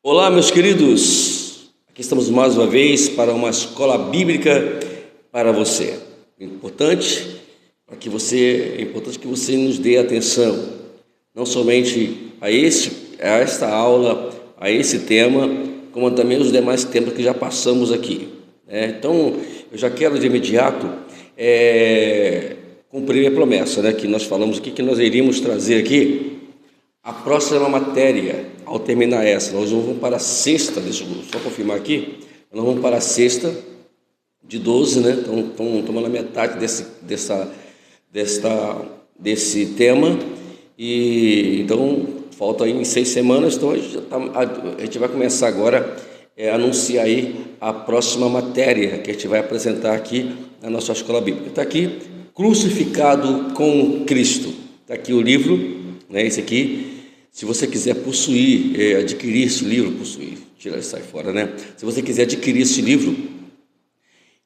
Olá, meus queridos, aqui estamos mais uma vez para uma escola bíblica para você. É importante que você nos dê atenção, não somente a esta aula, a esse tema, como também os demais temas que já passamos aqui. Então, eu já quero de imediato cumprir a promessa, que nós falamos aqui, que nós iríamos trazer aqui a próxima matéria. Ao terminar essa, nós vamos para a sexta, deixa eu só confirmar aqui, nós vamos para a sexta de 12, Então, estamos na metade desse tema, e então, falta aí 6 semanas, então a gente vai começar agora a anunciar aí a próxima matéria que a gente vai apresentar aqui na nossa escola bíblica. Está aqui, Crucificado com Cristo, está aqui o livro, esse aqui. Se você quiser adquirir esse livro, tirar isso aí fora, Se você quiser adquirir esse livro,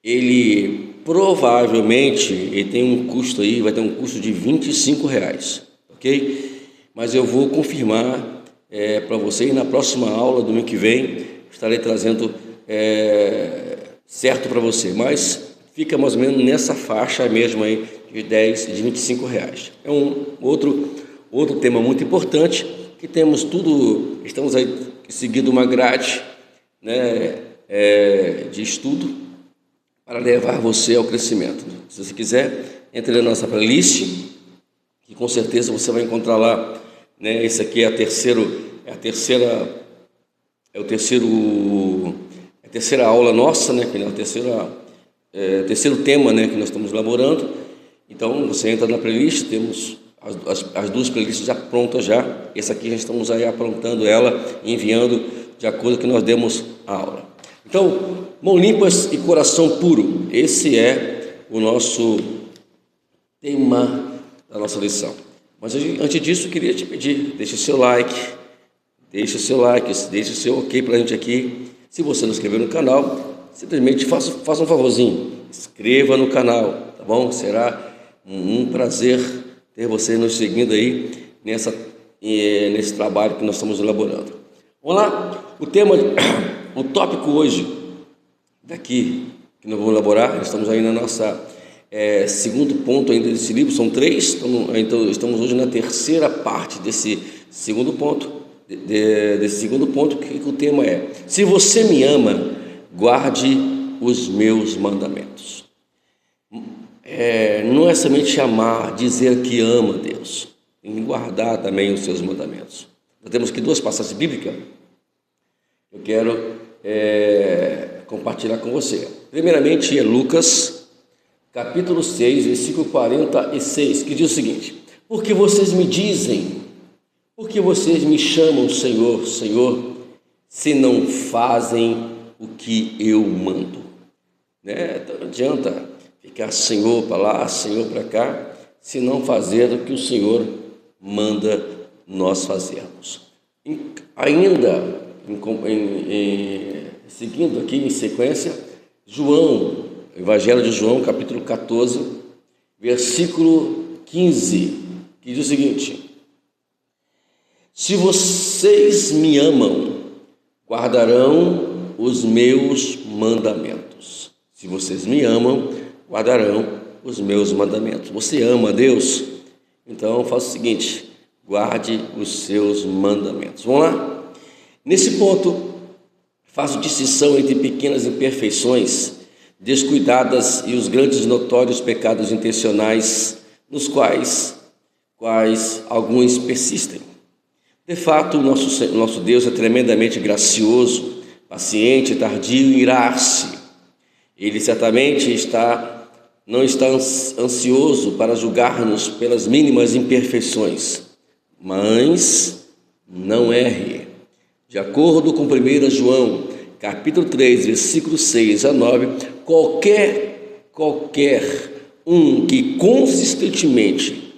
ele provavelmente tem um custo aí, vai ter um custo de R$25, ok? Mas eu vou confirmar para você, e na próxima aula, domingo que vem, estarei trazendo certo para você, mas fica mais ou menos nessa faixa mesmo aí, de 10 e de R$25. É um outro tema muito importante, que estamos aí seguindo uma grade de estudo para levar você ao crescimento. Se você quiser, entre na nossa playlist, que com certeza você vai encontrar lá, esse aqui é a terceira aula nossa, que é o terceiro tema, que nós estamos elaborando. Então você entra na playlist, temos as duas playlists já prontas já. Essa aqui já estamos aí aprontando ela, enviando de acordo com que nós demos a aula. Então, mão limpas e coração puro, esse é o nosso tema da nossa lição. Mas antes disso, eu queria te pedir, deixe o seu like, deixe o seu ok para a gente aqui. Se você não inscreveu no canal, simplesmente faça um favorzinho, inscreva no canal, tá bom? Será um prazer ter você nos seguindo aí nesse trabalho que nós estamos elaborando. Vamos lá, o tópico hoje daqui que nós vamos elaborar, estamos aí na nossa segundo ponto ainda desse livro, são 3, então estamos hoje na terceira parte desse segundo ponto, que o tema é: se você me ama, guarde os meus mandamentos. Não é somente amar, dizer que ama Deus, tem que guardar também os seus mandamentos. Nós temos aqui 2 passagens bíblicas que eu quero compartilhar com você. Primeiramente é Lucas, capítulo 6, versículo 46, que diz o seguinte: porque vocês me chamam Senhor, Senhor, se não fazem o que eu mando. Então não adianta ficar Senhor para lá, Senhor para cá, se não fazer o que o Senhor manda nós fazermos. Ainda, seguindo aqui em sequência, Evangelho de João, capítulo 14, versículo 15, que diz o seguinte: se vocês me amam, guardarão os meus mandamentos. Se vocês me amam, guardarão os meus mandamentos. Você ama a Deus? Então faça o seguinte: guarde os seus mandamentos. Vamos lá? Nesse ponto, faço distinção entre pequenas imperfeições descuidadas e os grandes notórios pecados intencionais, nos quais alguns persistem. De fato, o nosso Deus é tremendamente gracioso, paciente, tardio em irar-se. Ele certamente não está ansioso para julgar-nos pelas mínimas imperfeições, mas não erre. De acordo com 1 João, capítulo 3, versículos 6 a 9, qualquer um que consistentemente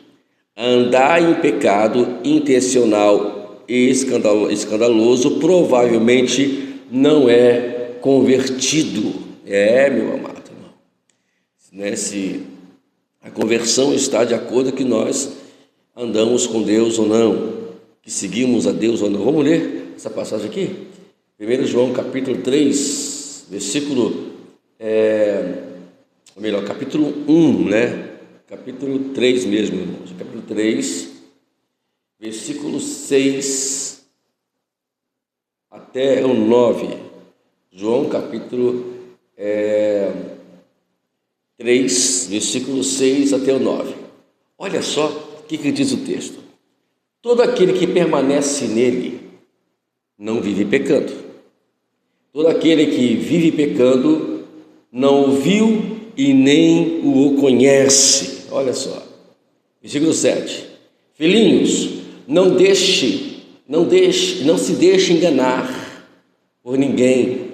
andar em pecado intencional e escandaloso provavelmente não é convertido. Meu amado irmão, se a conversão está de acordo com que nós andamos com Deus ou não, que seguimos a Deus ou não. Vamos ler essa passagem aqui? 1 João capítulo 3, capítulo 1, né? Capítulo 3 mesmo, irmãos. Capítulo 3, versículo 6 até o 9. João capítulo 3, versículo 6 até o 9. Olha só o que diz o texto. Todo aquele que permanece nele não vive pecando. Todo aquele que vive pecando não o viu e nem o conhece. Olha só. Versículo 7. Filhinhos, não se deixe enganar por ninguém.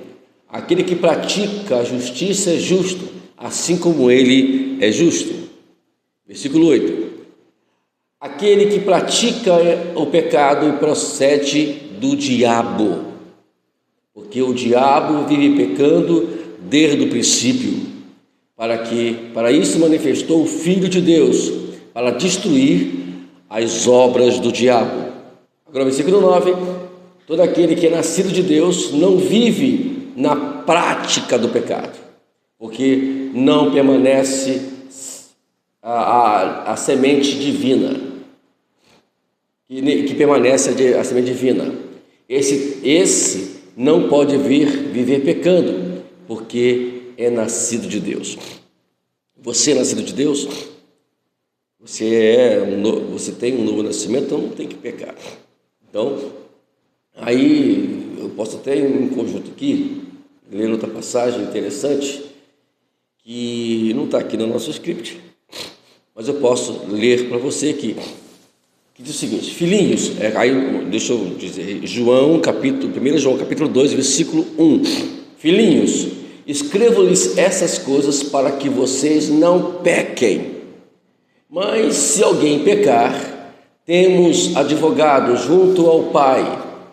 Aquele que pratica a justiça é justo, assim como ele é justo. Versículo 8. Aquele que pratica o pecado procede do diabo, porque o diabo vive pecando desde o princípio. Para isso manifestou o Filho de Deus, para destruir as obras do diabo. Agora, versículo 9. Todo aquele que é nascido de Deus não vive na prática do pecado, porque não permanece a semente divina, que permanece a semente divina. Esse não pode viver pecando, porque é nascido de Deus. Você é nascido de Deus? Você tem um novo nascimento, então não tem que pecar. Então, aí eu posso até em um conjunto aqui ler outra passagem interessante que não está aqui no nosso script, mas eu posso ler para você aqui, que diz o seguinte: filhinhos, deixa eu dizer, 1 João capítulo 2, versículo 1. Filhinhos, escrevo-lhes essas coisas para que vocês não pequem. Mas se alguém pecar, temos advogado junto ao Pai,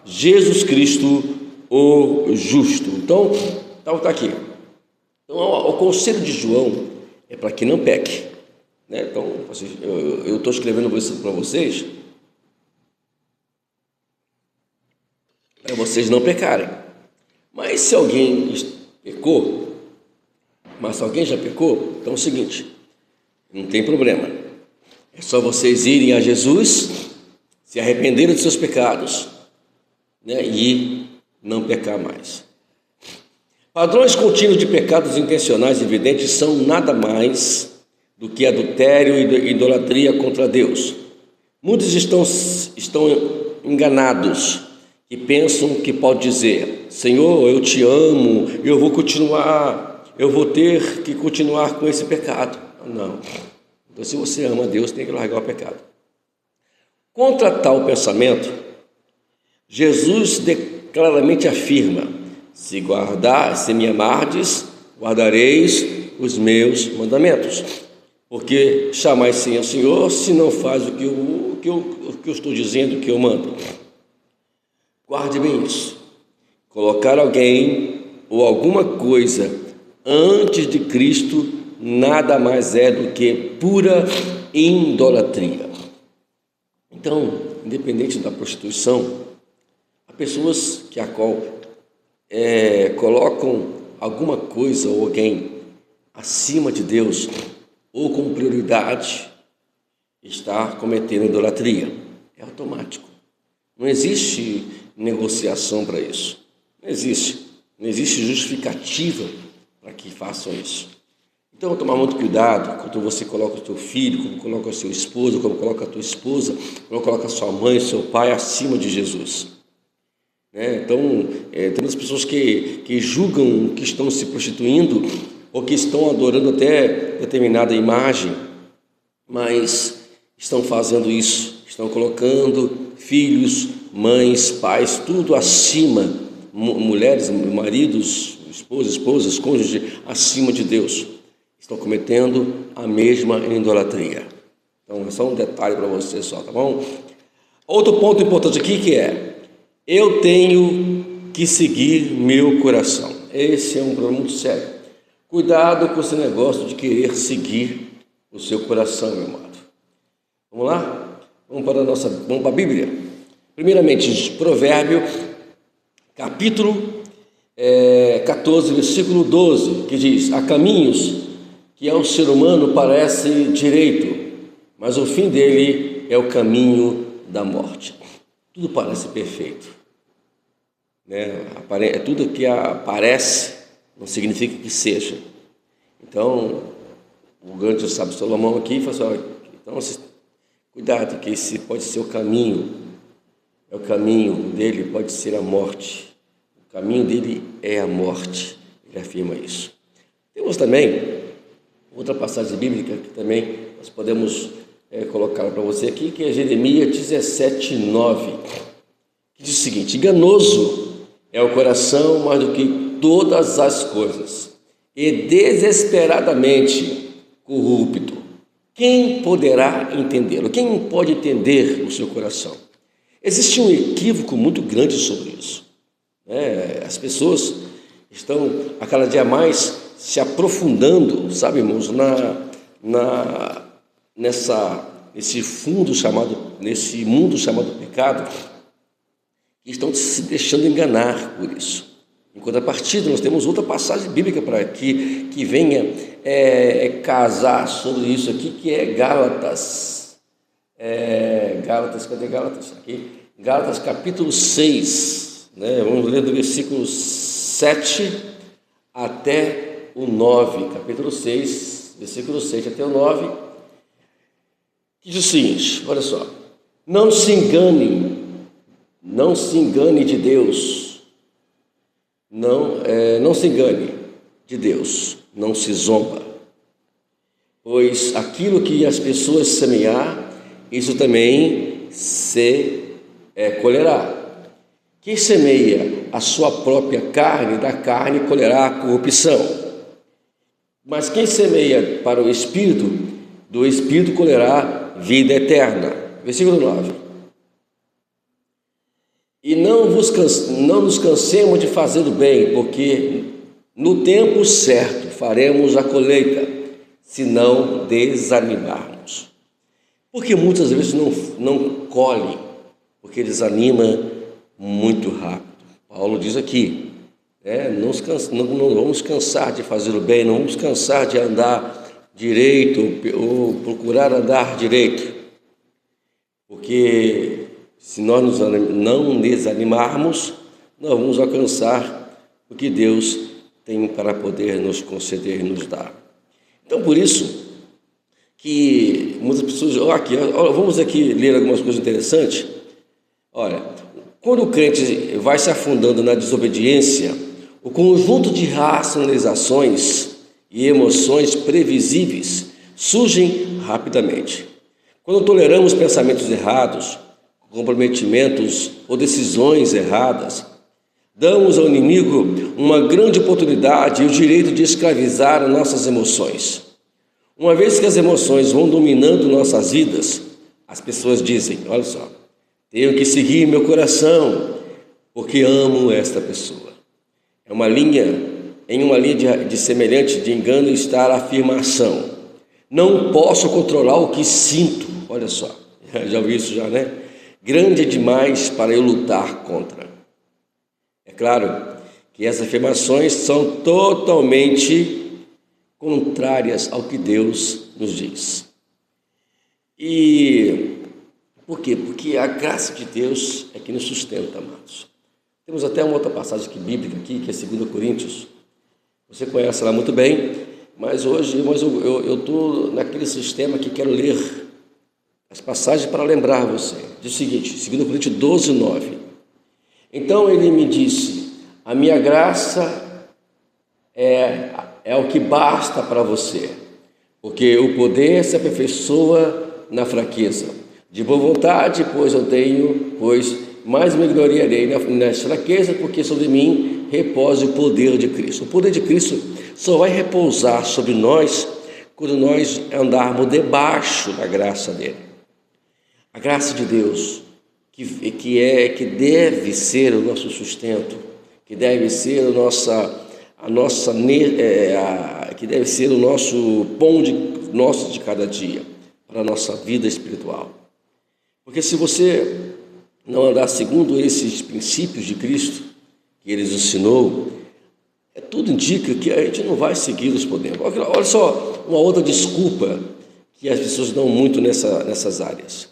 Jesus Cristo, o justo. Então está aqui. Então, o conselho de João é para que não peque, né? Então, eu estou escrevendo isso para vocês, para vocês não pecarem. Mas se alguém pecou, mas se alguém já pecou, então é o seguinte, não tem problema. É só vocês irem a Jesus, se arrependerem dos seus pecados, né, e não pecar mais. Padrões contínuos de pecados intencionais e evidentes são nada mais do que adultério e idolatria contra Deus. Muitos estão enganados e pensam que pode dizer: Senhor, eu te amo, eu vou ter que continuar com esse pecado. Não. Então, se você ama Deus, tem que largar o pecado. Contra tal pensamento, Jesus claramente afirma: se me amardes, guardareis os meus mandamentos. Porque chamais sim ao Senhor, se não faz o que eu estou dizendo que eu mando. Guarde bem isso. Colocar alguém ou alguma coisa antes de Cristo nada mais é do que pura idolatria. Então, independente da prostituição, há pessoas que colocam alguma coisa ou alguém acima de Deus, ou com prioridade, está cometendo idolatria. É automático. Não existe negociação para isso. Não existe justificativa para que façam isso. Então, tomar muito cuidado quando você coloca o seu filho, quando coloca o seu esposo, quando coloca a tua esposa, quando coloca a sua mãe, seu pai acima de Jesus. Então, tem as pessoas que julgam que estão se prostituindo ou que estão adorando até determinada imagem, mas estão fazendo isso, estão colocando filhos, mães, pais, tudo acima, mulheres, maridos, esposas, cônjuges, acima de Deus. Estão cometendo a mesma idolatria. Então, é só um detalhe para você só, tá bom? Outro ponto importante aqui que eu tenho que seguir meu coração. Esse é um problema muito sério. Cuidado com esse negócio de querer seguir o seu coração, meu amado. Vamos lá? Vamos para a Bíblia. Primeiramente, Provérbio, capítulo 14, versículo 12, que diz: há caminhos que ao ser humano parece direito, mas o fim dele é o caminho da morte. Tudo parece perfeito, né? Tudo que aparece não significa que seja. Então, o grande sábio Salomão aqui falou assim: então, cuidado, que esse pode ser o caminho dele, pode ser a morte. O caminho dele é a morte. Ele afirma isso. Temos também outra passagem bíblica que também nós podemos colocar para você aqui, que é Jeremias 17:9, que diz o seguinte: enganoso é o coração mais do que todas as coisas, e desesperadamente corrupto. Quem poderá entendê-lo? Quem pode entender o seu coração? Existe um equívoco muito grande sobre isso. As pessoas estão a cada dia mais se aprofundando, sabe, irmãos, nesse mundo chamado pecado, e estão se deixando enganar por isso. Em contrapartida, nós temos outra passagem bíblica para que venha casar sobre isso aqui, que é Gálatas. Cadê Gálatas? Aqui. Gálatas capítulo 6, né? Vamos ler do versículo 7 até o 9, capítulo 6, versículo 6 até o 9, que diz o seguinte: olha só, não se engane de Deus, não se engane de Deus, não se zomba, pois aquilo que as pessoas semear, isso também se colherá. Quem semeia a sua própria carne, da carne colherá a corrupção, mas quem semeia para o Espírito, do Espírito colherá vida eterna. Versículo 9. E não nos cansemos de fazer o bem, porque no tempo certo faremos a colheita, se não desanimarmos. Porque muitas vezes não colhe, porque desanima muito rápido. Paulo diz aqui, não vamos cansar de fazer o bem, não vamos cansar de andar direito ou procurar andar direito, porque se nós não desanimarmos, nós vamos alcançar o que Deus tem para poder nos conceder e nos dar. Então, por isso que muitas pessoas... vamos aqui ler algumas coisas interessantes. Olha, quando o crente vai se afundando na desobediência, o conjunto de racionalizações e emoções previsíveis surgem rapidamente. Quando toleramos pensamentos errados, comprometimentos ou decisões erradas, damos ao inimigo uma grande oportunidade e o direito de escravizar nossas emoções. Uma vez que as emoções vão dominando nossas vidas, as pessoas dizem: olha só, tenho que seguir meu coração, porque amo esta pessoa. Em uma linha de semelhante de engano está a afirmação: não posso controlar o que sinto. Olha só, já ouvi isso já, né? Grande demais para eu lutar contra. É claro que essas afirmações são totalmente contrárias ao que Deus nos diz. E por quê? Porque a graça de Deus é que nos sustenta, amados. Temos até uma outra passagem bíblica aqui, que é 2 Coríntios. Você conhece ela muito bem, mas hoje eu estou naquele sistema que quero ler as passagens para lembrar você. Diz o seguinte, 2 Coríntios 12, 9. Então ele me disse: a minha graça é o que basta para você, porque o poder se aperfeiçoa na fraqueza. De boa vontade, pois mais me gloriarei nas fraquezas, porque sobre mim repousa o poder de Cristo. O poder de Cristo só vai repousar sobre nós quando nós andarmos debaixo da graça dele. A graça de Deus, que deve ser o nosso sustento, que deve ser que deve ser o nosso pão de cada dia para a nossa vida espiritual. Porque se você não andar segundo esses princípios de Cristo que Ele nos ensinou, tudo indica que a gente não vai seguir os podemos. Olha só, uma outra desculpa que as pessoas dão muito nessas áreas.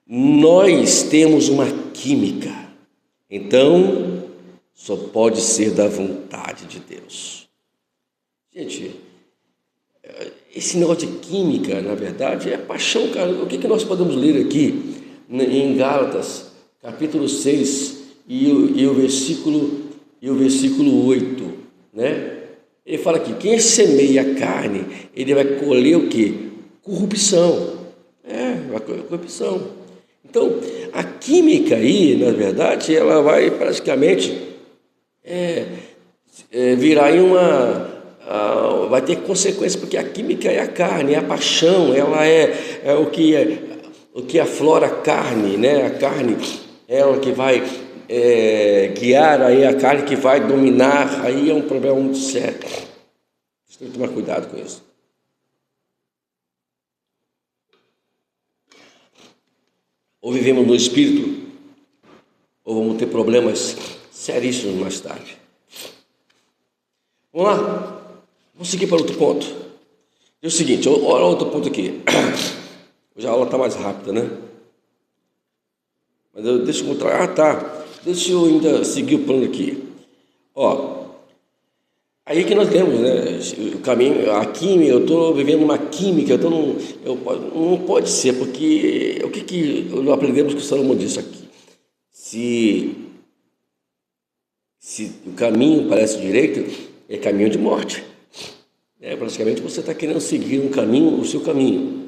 Nós temos uma química, então só pode ser da vontade de Deus. Gente, esse negócio de química, na verdade, é paixão, cara. O que nós podemos ler aqui em Gálatas, capítulo 6 e o versículo 8, né? Ele fala aqui, quem semeia a carne, ele vai colher o quê? Corrupção. Corrupção. Então, a química aí, na verdade, ela vai praticamente virar em vai ter consequências, porque a química é a carne, é a paixão, ela é o que aflora a carne, né? A carne é o que vai guiar aí, a carne que vai dominar, aí é um problema muito sério. Você tem que tomar cuidado com isso. Ou vivemos no espírito, ou vamos ter problemas seríssimos mais tarde. Vamos lá? Vamos seguir para outro ponto. É o seguinte, olha outro ponto aqui. Hoje a aula está mais rápida, né? Mas deixa eu mostrar. Deixa eu ainda seguir o plano aqui. Aí que nós temos, né? O caminho, a química, eu estou vivendo uma química, não pode ser, porque o que nós aprendemos que o Salomão disse aqui? Se o caminho parece direito, é caminho de morte. Praticamente você está querendo seguir o seu caminho.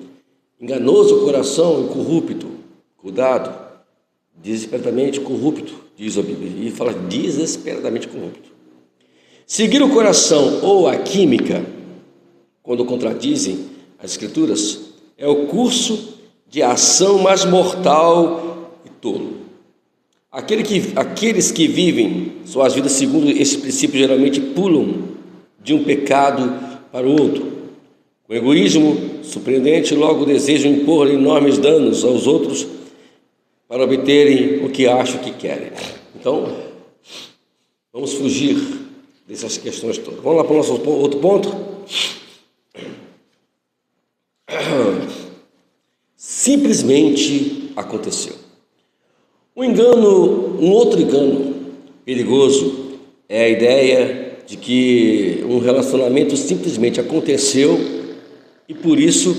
Enganoso o coração e corrupto. Cuidado, desesperadamente corrupto, diz a Bíblia. E fala desesperadamente corrupto. Seguir o coração ou a química, quando contradizem as Escrituras, é o curso de ação mais mortal e tolo. Aqueles que vivem suas vidas segundo esse princípio geralmente pulam de um pecado para o outro. Com egoísmo surpreendente, logo desejam impor enormes danos aos outros para obterem o que acham que querem. Então, vamos fugir dessas questões todas. Vamos lá para o nosso outro ponto? Simplesmente aconteceu. Um outro engano perigoso é a ideia de que um relacionamento simplesmente aconteceu e por isso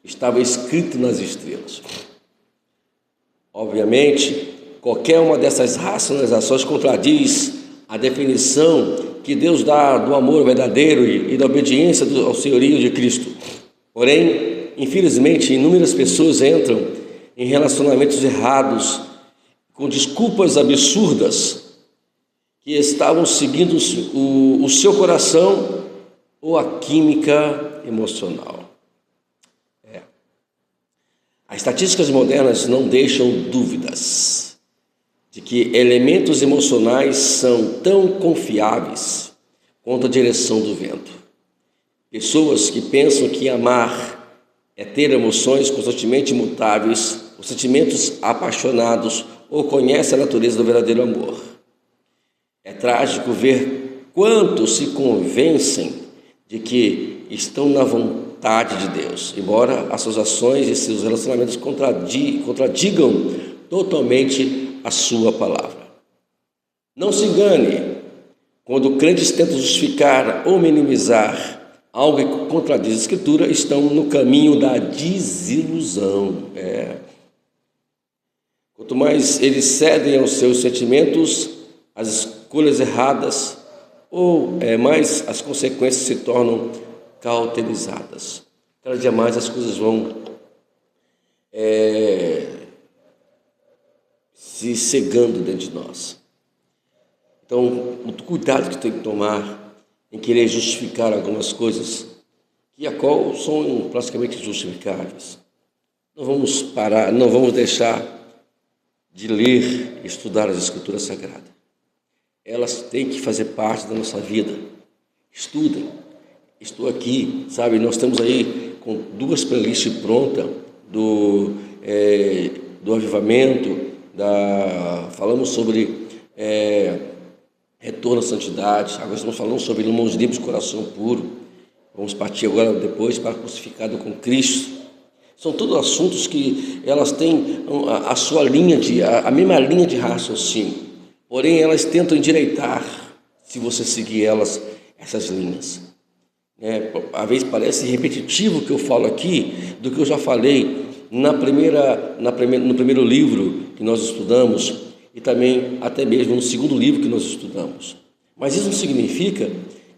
estava escrito nas estrelas. Obviamente, qualquer uma dessas racionalizações contradiz a definição que Deus dá do amor verdadeiro e da obediência ao senhorio de Cristo. Porém, infelizmente, inúmeras pessoas entram em relacionamentos errados com desculpas absurdas que estavam seguindo o seu coração ou a química emocional. As estatísticas modernas não deixam dúvidas de que elementos emocionais são tão confiáveis quanto a direção do vento. Pessoas que pensam que amar é ter emoções constantemente mutáveis, os sentimentos apaixonados ou conhecem a natureza do verdadeiro amor. É trágico ver quantos se convencem de que estão na vontade de Deus, embora as suas ações e seus relacionamentos contradigam totalmente a sua palavra. Não se engane, quando crentes tentam justificar ou minimizar algo que contradiz a Escritura, estão no caminho da desilusão. Quanto mais eles cedem aos seus sentimentos, as escolhas erradas, mais as consequências se tornam cauterizadas. Cada dia mais as coisas vão se cegando dentro de nós. Então, o cuidado que tem que tomar em querer justificar algumas coisas que a qual são praticamente justificáveis. Não vamos parar, não vamos deixar de ler e estudar as Escrituras Sagradas. Elas têm que fazer parte da nossa vida. Estudem. Estou aqui, sabe, nós estamos aí com 2 playlists prontas do avivamento, falamos sobre retorno à santidade. Agora estamos falando sobre irmãos limpos de coração puro. Vamos partir agora depois para crucificado com Cristo. São todos assuntos que elas têm a sua linha, a mesma linha de raciocínio. Porém, elas tentam endireitar, se você seguir essas linhas. Às vezes parece repetitivo o que eu falo aqui, do que eu já falei no primeiro livro que nós estudamos e também até mesmo no segundo livro que nós estudamos. Mas isso não significa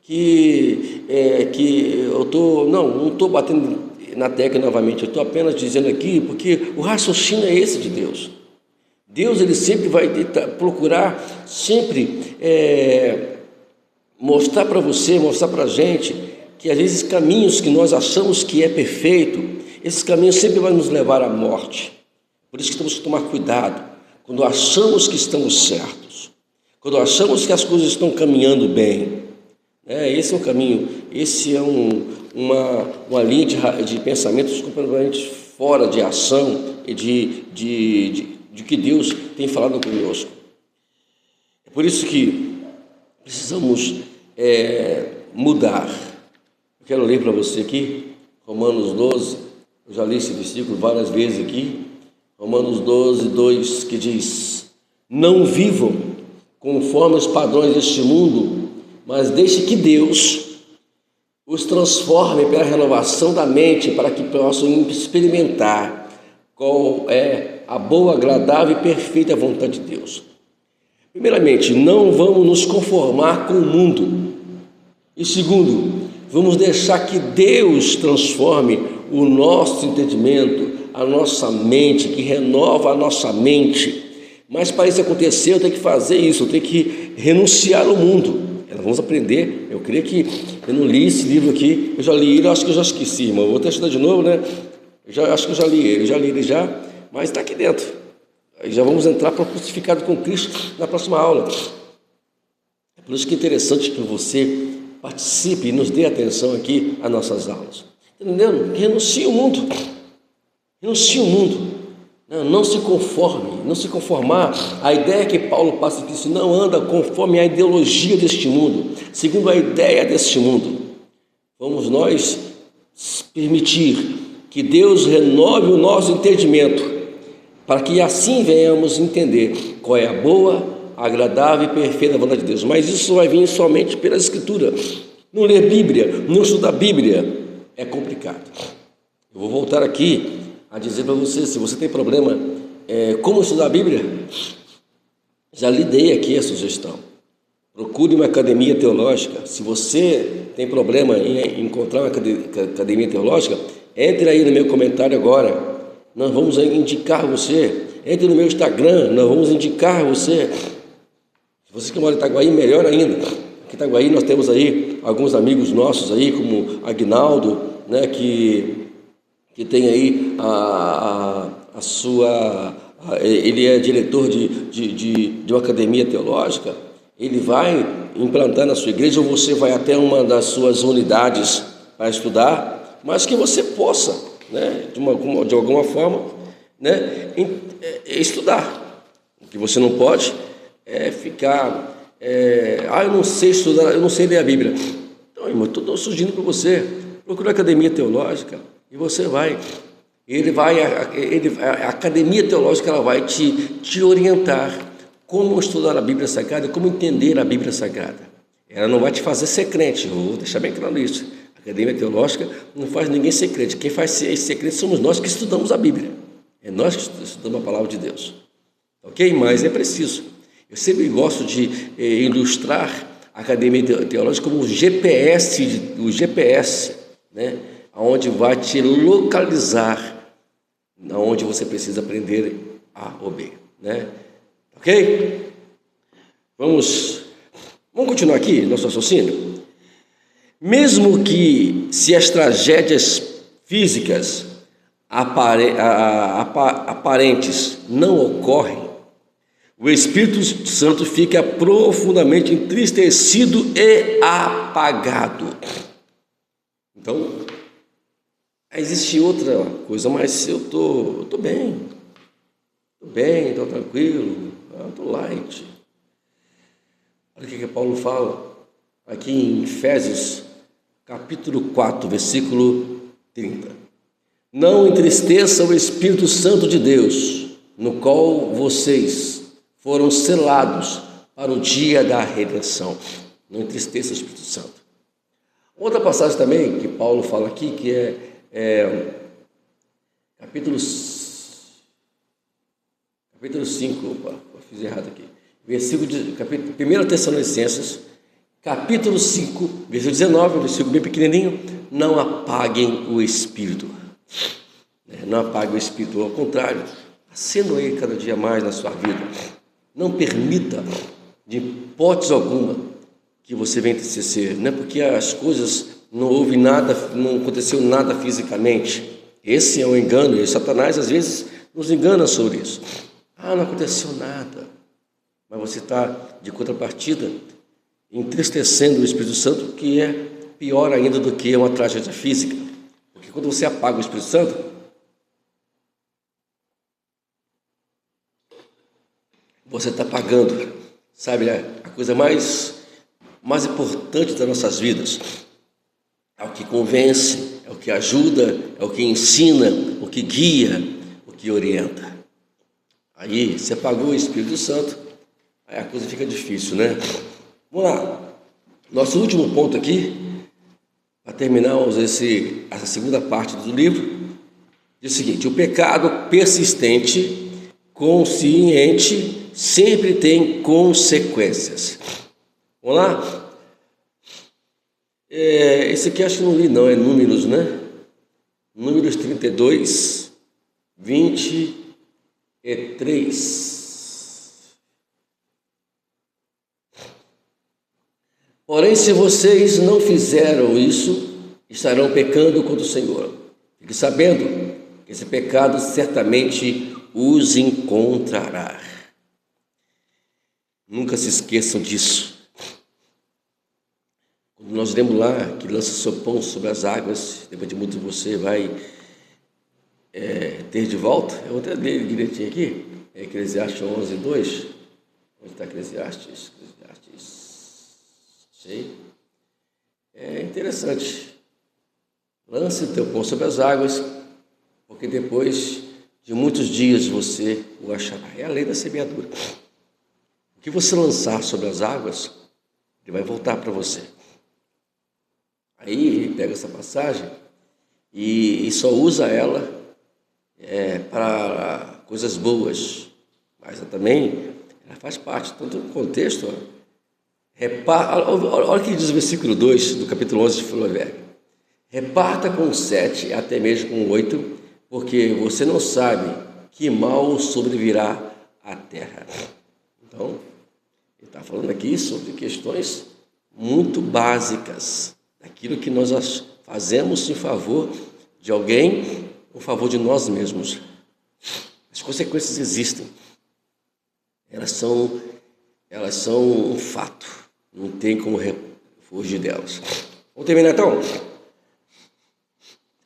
que eu não estou batendo na tecla novamente, eu estou apenas dizendo aqui porque o raciocínio é esse de Deus. Deus, ele sempre vai procurar sempre mostrar para você, mostrar para a gente que às vezes caminhos que nós achamos que é perfeito, esses caminhos sempre vão nos levar à morte. Por isso que temos que tomar cuidado quando achamos que estamos certos, quando achamos que as coisas estão caminhando bem. Esse é um caminho, esse é uma linha de pensamentos completamente fora de ação e de que Deus tem falado conosco. É por isso que precisamos mudar. Eu quero ler para você aqui, Romanos 12, eu já li esse versículo várias vezes aqui, Romanos 12, 2, que diz: não vivam conforme os padrões deste mundo, mas deixe que Deus os transforme pela renovação da mente, para que possam experimentar qual é a boa, agradável e perfeita vontade de Deus. Primeiramente, não vamos nos conformar com o mundo. E segundo, vamos deixar que Deus transforme o nosso entendimento, a nossa mente, que renova a nossa mente. Mas para isso acontecer, eu tenho que fazer isso, eu tenho que renunciar ao mundo. Nós vamos aprender. Eu creio que eu não li esse livro aqui, eu já li ele, acho que eu já esqueci, irmão. Eu vou até estudar de novo, né? Acho que eu já li ele já, mas está aqui dentro. Aí já vamos entrar para o crucificado com Cristo na próxima aula. É por isso que é interessante que você participe e nos dê atenção aqui às nossas aulas. Entendendo? Renuncie o mundo. Renuncie o mundo. Não se conforme, não se conformar. A ideia que Paulo passa aqui, se não anda conforme a ideologia deste mundo, segundo a ideia deste mundo. Vamos nós permitir que Deus renove o nosso entendimento, para que assim venhamos entender qual é a boa, agradável e perfeita vontade de Deus. Mas isso vai vir somente pela Escritura. Não ler Bíblia, não estudar Bíblia é complicado. Eu vou voltar aqui a dizer para você, se você tem problema como estudar a Bíblia, já lhe dei aqui a sugestão. Procure uma academia teológica. Se você tem problema em encontrar uma academia teológica, entre aí no meu comentário agora. Nós vamos indicar você. Entre no meu Instagram, nós vamos indicar você. Se você que mora em Itaguaí, melhor ainda. Aqui em Itaguaí nós temos aí alguns amigos nossos aí, como Agnaldo, né, que tem aí ele é diretor de uma academia teológica. Ele vai implantar na sua igreja, ou você vai até uma das suas unidades para estudar, mas que você possa, né, de alguma forma, né, estudar. O que você não pode é ficar, eu não sei estudar, eu não sei ler a Bíblia. Então, irmão, estou sugerindo para você, procure uma academia teológica. E você vai, a academia teológica, ela vai te orientar como estudar a Bíblia Sagrada, como entender a Bíblia Sagrada. Ela não vai te fazer ser crente, eu vou deixar bem claro isso. A academia teológica não faz ninguém ser crente. Quem faz ser crente somos nós que estudamos a Bíblia. É nós que estudamos a palavra de Deus. Ok? Mas é preciso. Eu sempre gosto de ilustrar a academia teológica como o GPS, né? Onde vai te localizar, onde você precisa aprender A ou B, né? Ok? Vamos continuar aqui nosso raciocínio. Mesmo que se as tragédias físicas aparentes não ocorrem, o Espírito Santo fica profundamente entristecido e apagado. Então, existe outra coisa, mas eu estou bem, estou tranquilo, estou light. Olha o que Paulo fala aqui em Efésios, capítulo 4, versículo 30. Não entristeça o Espírito Santo de Deus, no qual vocês foram selados para o dia da redenção. Não entristeça o Espírito Santo. Outra passagem também que Paulo fala aqui, que capítulo 5, fiz errado aqui. Versículo de 1 Tessalonicenses, capítulo 5, versículo 19, um versículo bem pequenininho. Não apaguem o Espírito. Não apague o Espírito, ao contrário, acenda ele cada dia mais na sua vida. Não permita, de hipótese alguma, que você venha entristecer. Não é porque as coisas não houve nada, não aconteceu nada fisicamente. Esse é um engano, e Satanás às vezes nos engana sobre isso. Não aconteceu nada. Mas você está, de contrapartida, entristecendo o Espírito Santo, que é pior ainda do que uma tragédia física. Porque quando você apaga o Espírito Santo, você está apagando, sabe, a coisa mais importante das nossas vidas. É o que convence, é o que ajuda, é o que ensina, o que guia, o que orienta. Aí, você apagou o Espírito Santo, aí a coisa fica difícil, né? Vamos lá. Nosso último ponto aqui, para terminarmos essa segunda parte do livro, diz o seguinte: o pecado persistente, consciente, sempre tem consequências. Vamos lá? Esse aqui acho que não li não, é Números, né? Números 32, 23. Porém, se vocês não fizeram isso, estarão pecando contra o Senhor. Fique sabendo que esse pecado certamente os encontrará. Nunca se esqueçam disso. Quando nós lemos lá que lança seu pão sobre as águas, depois de muito você vai ter de volta. Eu vou até ler direitinho aqui. Eclesiastes 11, 2. Onde está Eclesiastes? Sei. É interessante. Lance o teu pão sobre as águas, porque depois de muitos dias você o achará. É a lei da semeadura. O que você lançar sobre as águas, ele vai voltar para você. Aí ele pega essa passagem e só usa ela para coisas boas, mas também ela faz parte, tanto no contexto. Olha o que diz o versículo 2 do capítulo 11 de Provérbios: reparta com 7, até mesmo com 8, porque você não sabe que mal sobrevirá à terra. Então, ele está falando aqui sobre questões muito básicas, daquilo que nós fazemos em favor de alguém, em favor de nós mesmos. As consequências existem, elas são um fato, não tem como fugir delas. Vamos terminar então?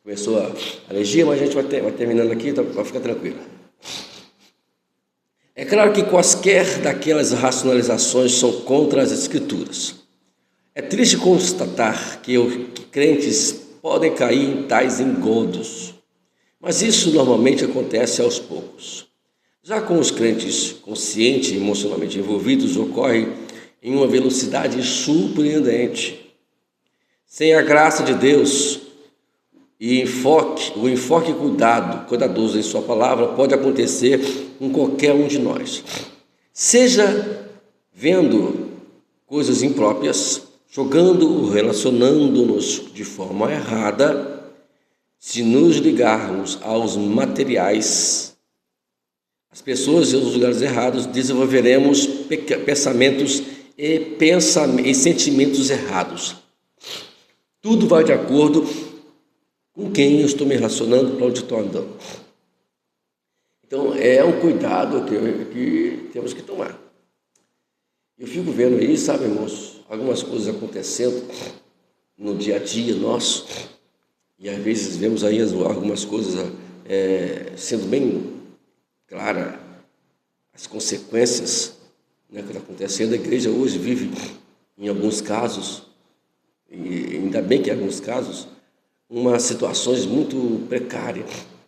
Começou a alergia, mas a gente vai terminando aqui, então, para ficar tranquilo. É claro que quaisquer daquelas racionalizações são contra as Escrituras. É triste constatar que crentes podem cair em tais engodos, mas isso normalmente acontece aos poucos. Já com os crentes conscientes e emocionalmente envolvidos, ocorre em uma velocidade surpreendente. Sem a graça de Deus e o enfoque cuidadoso em sua palavra pode acontecer com qualquer um de nós. Seja vendo coisas impróprias, jogando, relacionando-nos de forma errada, se nos ligarmos aos materiais, as pessoas e os lugares errados, desenvolveremos pensamentos e sentimentos errados. Tudo vai de acordo com quem eu estou me relacionando, para onde estou andando. Então, é um cuidado que temos que tomar. Eu fico vendo aí, sabe, irmãos, algumas coisas acontecendo no dia a dia nosso, e às vezes vemos aí algumas coisas sendo bem clara as consequências, né, que está acontecendo. A igreja hoje vive, em alguns casos, e ainda bem que em alguns casos, umas situações muito precárias,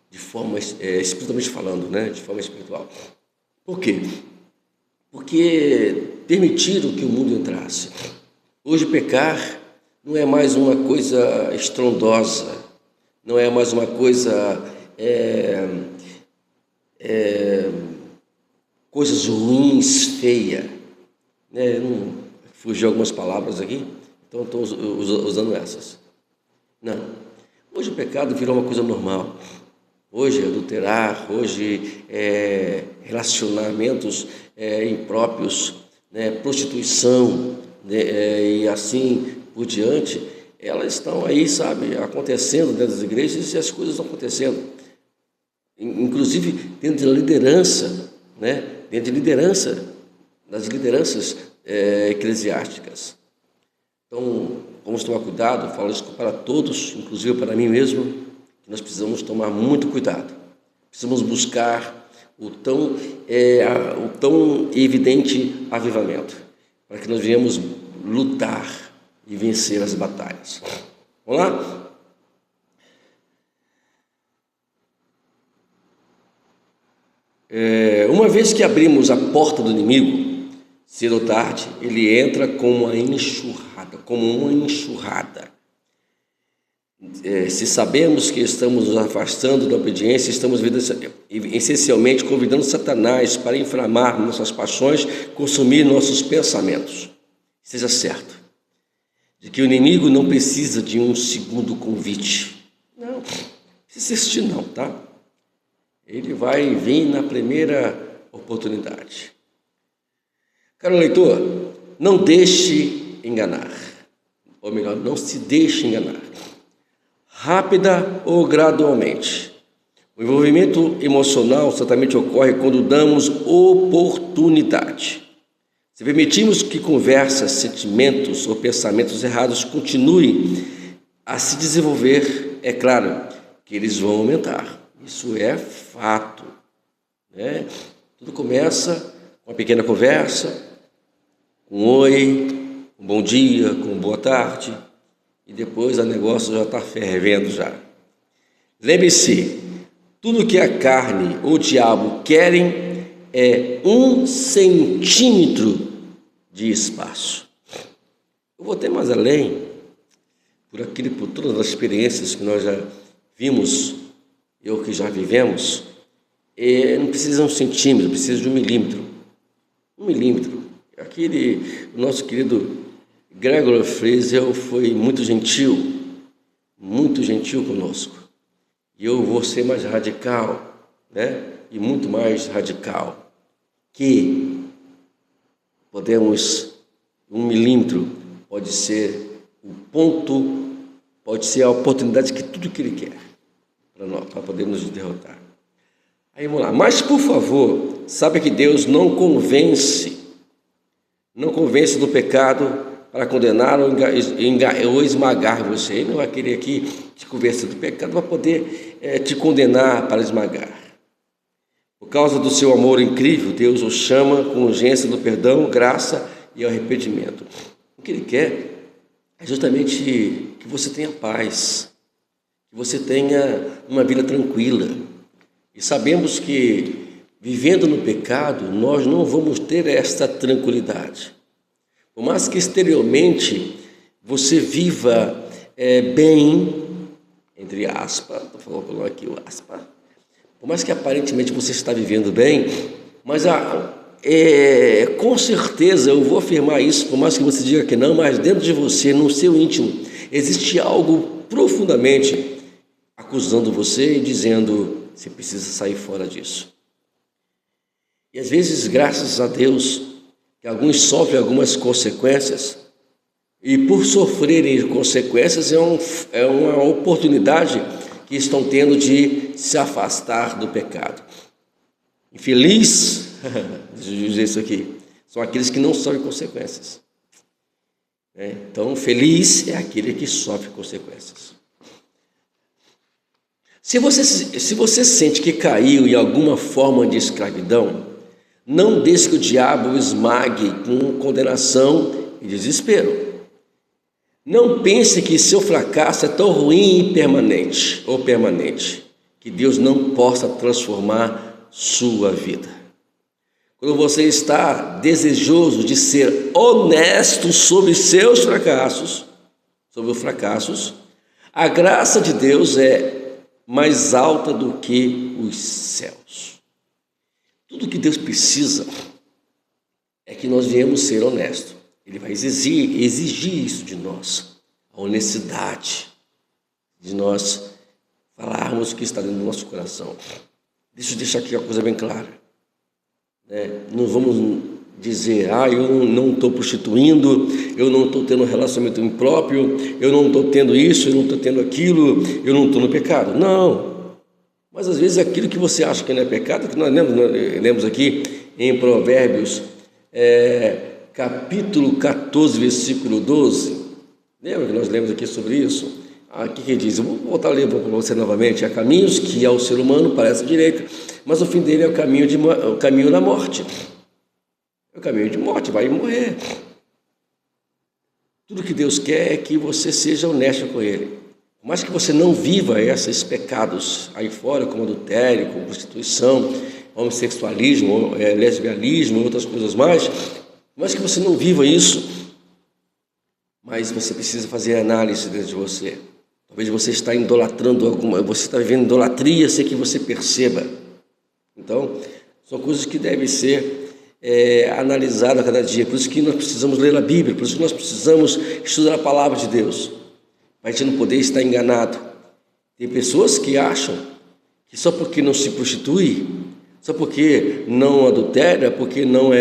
de forma, espiritualmente falando, né, de forma espiritual. Por quê? Porque permitiram que o mundo entrasse. Hoje pecar não é mais uma coisa estrondosa, não é mais uma coisa, coisas ruins, feia, né? Não, fugiu algumas palavras aqui, então estou usando essas. Não. Hoje o pecado virou uma coisa normal. Hoje adulterar, hoje relacionamentos impróprios, né, prostituição, né, e assim por diante, elas estão aí, sabe, acontecendo dentro das igrejas e as coisas estão acontecendo. Inclusive dentro da liderança, né, dentro de liderança, das lideranças eclesiásticas. Então, vamos tomar cuidado, falo isso para todos, inclusive para mim mesmo, que nós precisamos tomar muito cuidado. Precisamos buscar o tão evidente avivamento, para que nós venhamos lutar e vencer as batalhas. Vamos lá? Uma vez que abrimos a porta do inimigo, cedo ou tarde, ele entra como uma enxurrada. Se sabemos que estamos nos afastando da obediência, estamos essencialmente convidando Satanás para inflamar nossas paixões, consumir nossos pensamentos. Esteja certo de que o inimigo não precisa de um segundo convite. Não precisa assistir não, tá? Ele vai vir na primeira oportunidade. Caro leitor, não deixe enganar. Ou melhor, não se deixe enganar. Rápida ou gradualmente. O envolvimento emocional certamente ocorre quando damos oportunidade. Se permitirmos que conversas, sentimentos ou pensamentos errados continuem a se desenvolver, é claro que eles vão aumentar. Isso é fato, né? Tudo começa com uma pequena conversa, com um oi, um bom dia, com uma boa tarde, e depois o negócio já está fervendo já. Lembre-se, tudo que a carne ou o diabo querem é 1 centímetro de espaço. Eu vou até mais além, por todas as experiências que nós já vimos, eu que já vivemos, não precisa de 1 centímetro, precisa de 1 milímetro. 1 milímetro. O nosso querido Gregor Fraser foi muito gentil conosco. E eu vou ser mais radical, né? E muito mais radical. Que podemos, 1 milímetro pode ser o ponto, pode ser a oportunidade que tudo que ele quer para podermos nos derrotar. Aí vamos lá. Mas, por favor, saiba que Deus não convence do pecado para condenar ou esmagar você. Ele não vai querer aqui te convencer do pecado para poder te condenar, para esmagar. Por causa do seu amor incrível, Deus o chama com urgência do perdão, graça e arrependimento. O que Ele quer é justamente que você tenha paz, que você tenha uma vida tranquila. E sabemos que, vivendo no pecado, nós não vamos ter esta tranquilidade. Por mais que exteriormente você viva bem, entre aspas, estou falando aqui o aspas, por mais que aparentemente você está vivendo bem, mas com certeza, eu vou afirmar isso, por mais que você diga que não, mas dentro de você, no seu íntimo, existe algo profundamente acusando você e dizendo: você precisa sair fora disso. E às vezes, graças a Deus, que alguns sofrem algumas consequências, e por sofrerem consequências é uma oportunidade que estão tendo de se afastar do pecado. Infeliz, deixa eu dizer isso aqui, são aqueles que não sofrem consequências. Então, feliz é aquele que sofre consequências. Se você sente que caiu em alguma forma de escravidão, Não deixe que o diabo o esmague com condenação e desespero. Não pense que seu fracasso é tão ruim e permanente, que Deus não possa transformar sua vida. Quando você está desejoso de ser honesto sobre seus fracassos, a graça de Deus é mais alta do que os céus. Tudo que Deus precisa é que nós viemos ser honestos. Ele vai exigir isso de nós, a honestidade, de nós falarmos o que está dentro do nosso coração. Deixa eu deixar aqui uma coisa bem clara. Não vamos dizer, eu não estou prostituindo, eu não estou tendo um relacionamento impróprio, eu não estou tendo isso, eu não estou tendo aquilo, eu não estou no pecado. Não. Mas às vezes aquilo que você acha que não é pecado, que nós lemos aqui em Provérbios, capítulo 14, versículo 12. Lembra que nós lemos aqui sobre isso? Aqui que diz, eu vou voltar a ler para você novamente: há caminhos que ao ser humano parecem direito, mas o fim dele é o caminho da morte. É o caminho de morte, vai morrer. Tudo que Deus quer é que você seja honesto com Ele. Por mais que você não viva esses pecados aí fora, como adultério, como prostituição, homossexualismo, lesbianismo, outras coisas mais, mas que você não viva isso, mas você precisa fazer análise dentro de você. Talvez você está idolatrando você está vivendo idolatria sem que você perceba. Então, são coisas que devem ser analisadas a cada dia. Por isso que nós precisamos ler a Bíblia, por isso que nós precisamos estudar a palavra de Deus, para a gente não poder estar enganado. Tem pessoas que acham que só porque não se prostitui, só porque não adultera, porque não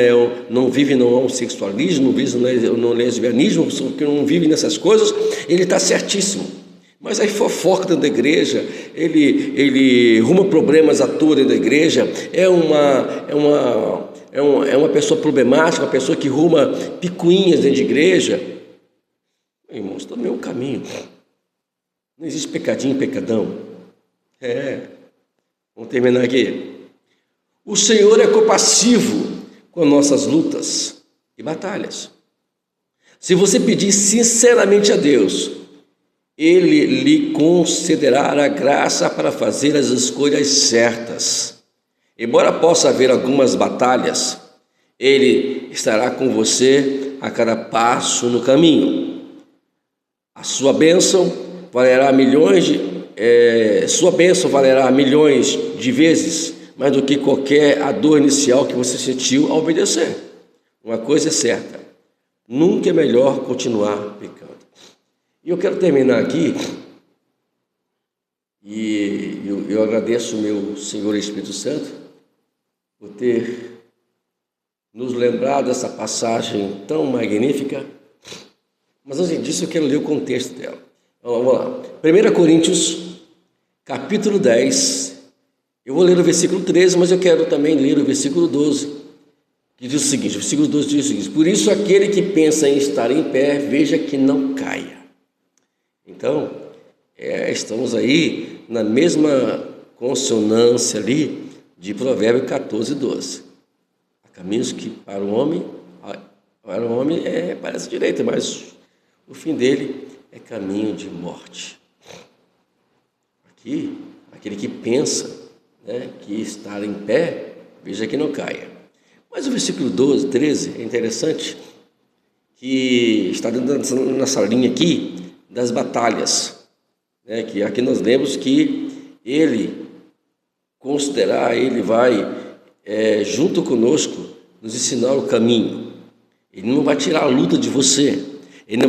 vive no homossexualismo, não vive no lesbianismo, só porque não vive nessas coisas, ele está certíssimo. Mas aí fofoca dentro da igreja, ele arruma problemas à toa dentro da igreja, é uma pessoa problemática, uma pessoa que arruma picuinhas dentro de igreja. Irmãos, está no mesmo caminho. Não existe pecadinho e pecadão. Vamos terminar aqui. O Senhor é compassivo com nossas lutas e batalhas. Se você pedir sinceramente a Deus, Ele lhe concederá a graça para fazer as escolhas certas. Embora possa haver algumas batalhas, Ele estará com você a cada passo no caminho. A sua bênção valerá milhões de vezes mais do que qualquer a dor inicial que você sentiu ao obedecer. Uma coisa é certa: nunca é melhor continuar pecando. E eu quero terminar aqui, e eu agradeço o meu Senhor Espírito Santo por ter nos lembrado dessa passagem tão magnífica. Mas antes disso eu quero ler o contexto dela. Então, vamos lá. 1 Coríntios, capítulo 10, eu vou ler o versículo 13, mas eu quero também ler o versículo 12, que diz o seguinte, o versículo 12 diz o seguinte: por isso aquele que pensa em estar em pé, veja que não caia. Então, estamos aí na mesma consonância ali de Provérbios 14, 12. Há caminhos que para o homem parece direito, mas o fim dele é caminho de morte. Aqui, aquele que pensa, que estar em pé, veja que não caia. Mas o versículo 12, 13 é interessante, que está dentro dessa linha aqui das batalhas, que aqui nós lemos que ele vai junto conosco nos ensinar o caminho. Ele não vai tirar a luta de você, ele não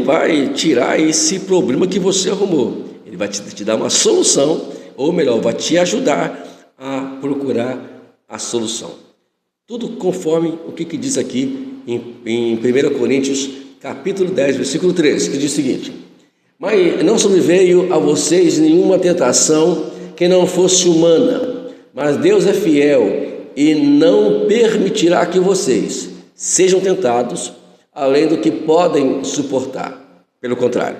vai tirar esse problema que você arrumou. Ele vai te dar uma solução, ou melhor, vai te ajudar a procurar a solução. Tudo conforme o que diz aqui em 1 Coríntios, capítulo 10, versículo 13, que diz o seguinte: mas não sobreveio a vocês nenhuma tentação que não fosse humana, mas Deus é fiel e não permitirá que vocês sejam tentados além do que podem suportar. Pelo contrário,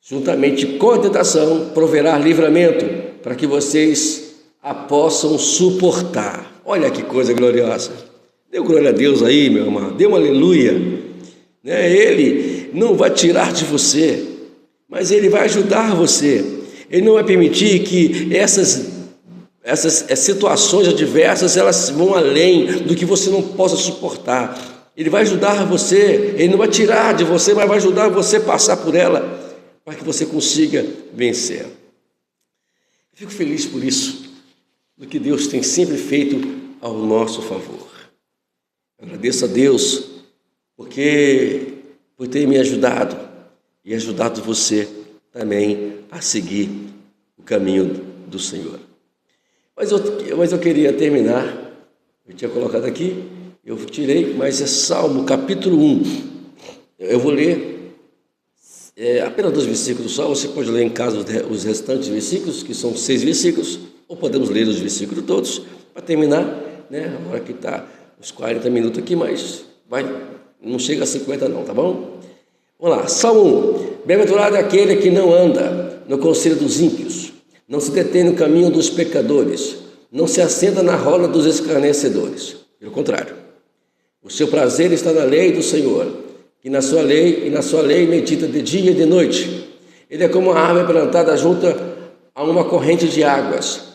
juntamente com a tentação, proverá livramento para que vocês a possam suportar. Olha que coisa gloriosa. Dê glória a Deus aí, meu amado. Dê um aleluia. Ele não vai tirar de você, mas Ele vai ajudar você. Ele não vai permitir que essas situações adversas elas vão além do que você não possa suportar. Ele vai ajudar você, Ele não vai tirar de você, mas vai ajudar você a passar por ela, para que você consiga vencer. Fico feliz por isso, do que Deus tem sempre feito ao nosso favor. Agradeço a Deus por ter me ajudado e ajudado você também a seguir o caminho do Senhor. Mas eu queria terminar, eu tinha colocado aqui, eu tirei, mas é Salmo capítulo 1. Eu vou ler apenas 2 versículos só, você pode ler em casa os restantes versículos, que são 6 versículos, ou podemos ler os versículos todos, para terminar, agora que está uns 40 minutos aqui, mas não chega a 50 não, tá bom? Vamos lá, Salmo 1. Bem-aventurado é aquele que não anda no conselho dos ímpios, não se detém no caminho dos pecadores, não se assenta na roda dos escarnecedores. Pelo contrário, o seu prazer está na lei do Senhor, e na sua lei medita de dia e de noite. Ele é como uma árvore plantada junto a uma corrente de águas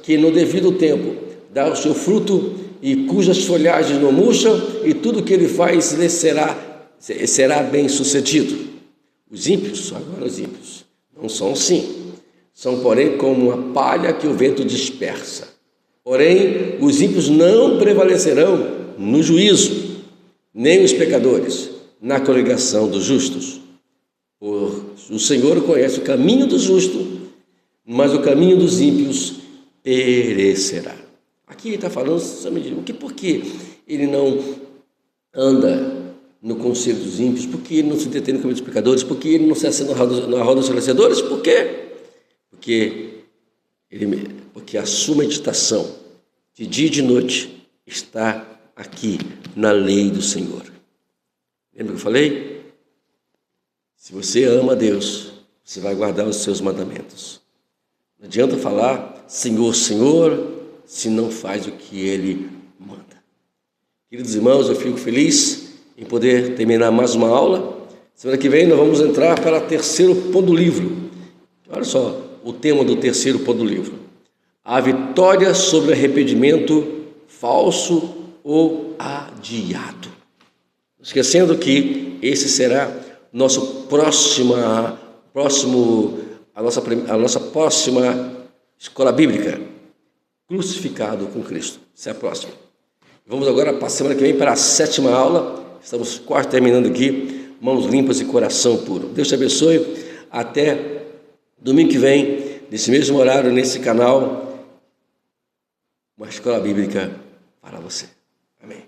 que no devido tempo dá o seu fruto e cujas folhagens não murcham, e tudo que ele faz lhe será bem sucedido. Os ímpios não são assim, são porém como uma palha que o vento dispersa. Porém, os ímpios não prevalecerão no juízo, nem os pecadores na congregação dos justos. O Senhor conhece o caminho do justo, mas o caminho dos ímpios perecerá. Aqui ele está falando, por que ele não anda no conselho dos ímpios? Por que ele não se detém no caminho dos pecadores? Por que ele não se assenta na roda dos escarnecedores? Por quê? Porque a sua meditação de dia e de noite está aqui na lei do Senhor. Lembra que eu falei? Se você ama a Deus, você vai guardar os seus mandamentos. Não adianta falar Senhor, Senhor, se não faz o que Ele manda. Queridos irmãos, eu fico feliz em poder terminar mais uma aula. Semana que vem nós vamos entrar para o terceiro ponto do livro. Olha só o tema do terceiro ponto do livro: a vitória sobre arrependimento falso ou adiado. Esquecendo que esse será a nossa próxima escola bíblica, crucificado com Cristo. Essa é a próxima. Vamos agora para a semana que vem para a 7ª aula. Estamos quase terminando aqui. Mãos limpas e coração puro. Deus te abençoe. Até domingo que vem, nesse mesmo horário, nesse canal, uma escola bíblica para você. Amém.